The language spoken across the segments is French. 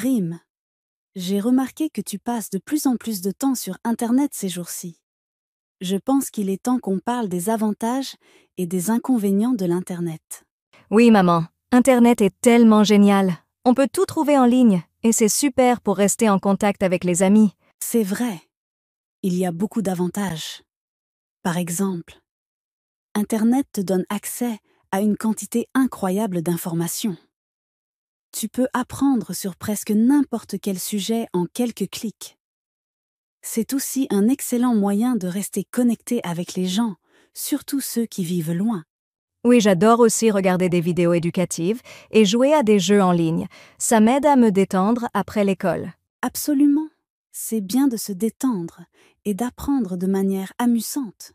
Rime, j'ai remarqué que tu passes de plus en plus de temps sur Internet ces jours-ci. Je pense qu'il est temps qu'on parle des avantages et des inconvénients de l'Internet. Oui, maman, Internet est tellement génial. On peut tout trouver en ligne et c'est super pour rester en contact avec les amis. C'est vrai, il y a beaucoup d'avantages. Par exemple, Internet te donne accès à une quantité incroyable d'informations. Tu peux apprendre sur presque n'importe quel sujet en quelques clics. C'est aussi un excellent moyen de rester connecté avec les gens, surtout ceux qui vivent loin. Oui, j'adore aussi regarder des vidéos éducatives et jouer à des jeux en ligne. Ça m'aide à me détendre après l'école. Absolument, c'est bien de se détendre et d'apprendre de manière amusante.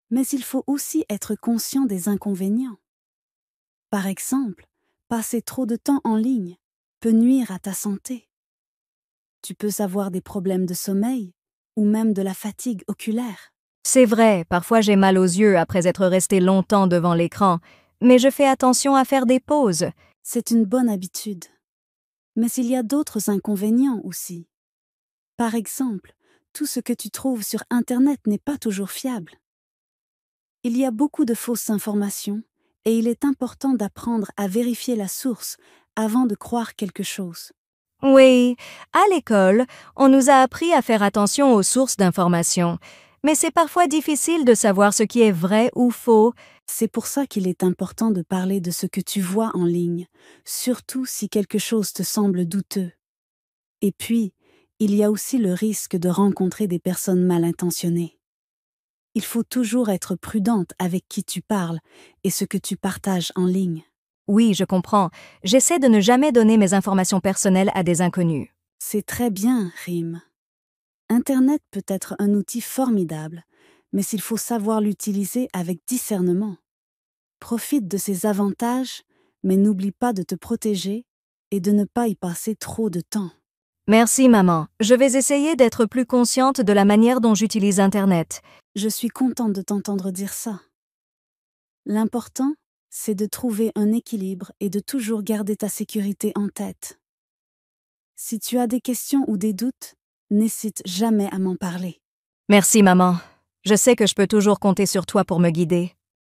Mais il faut aussi être conscient des inconvénients. Par exemple, passer trop de temps en ligne peut nuire à ta santé. Tu peux avoir des problèmes de sommeil ou même de la fatigue oculaire. C'est vrai, parfois j'ai mal aux yeux après être resté longtemps devant l'écran, mais je fais attention à faire des pauses. C'est une bonne habitude. Mais il y a d'autres inconvénients aussi. Par exemple, tout ce que tu trouves sur Internet n'est pas toujours fiable. Il y a beaucoup de fausses informations et il est important d'apprendre à vérifier la source avant de croire quelque chose. Oui, à l'école, on nous a appris à faire attention aux sources d'informations, mais c'est parfois difficile de savoir ce qui est vrai ou faux. C'est pour ça qu'il est important de parler de ce que tu vois en ligne, surtout si quelque chose te semble douteux. Et puis, il y a aussi le risque de rencontrer des personnes mal intentionnées. Il faut toujours être prudente avec qui tu parles et ce que tu partages en ligne. Oui, je comprends. J'essaie de ne jamais donner mes informations personnelles à des inconnus. C'est très bien, Rime. Internet peut être un outil formidable, mais il faut savoir l'utiliser avec discernement. Profite de ses avantages, mais n'oublie pas de te protéger et de ne pas y passer trop de temps. Merci, maman. Je vais essayer d'être plus consciente de la manière dont j'utilise Internet. Je suis contente de t'entendre dire ça. L'important, c'est de trouver un équilibre et de toujours garder ta sécurité en tête. Si tu as des questions ou des doutes, n'hésite jamais à m'en parler. Merci, maman. Je sais que je peux toujours compter sur toi pour me guider.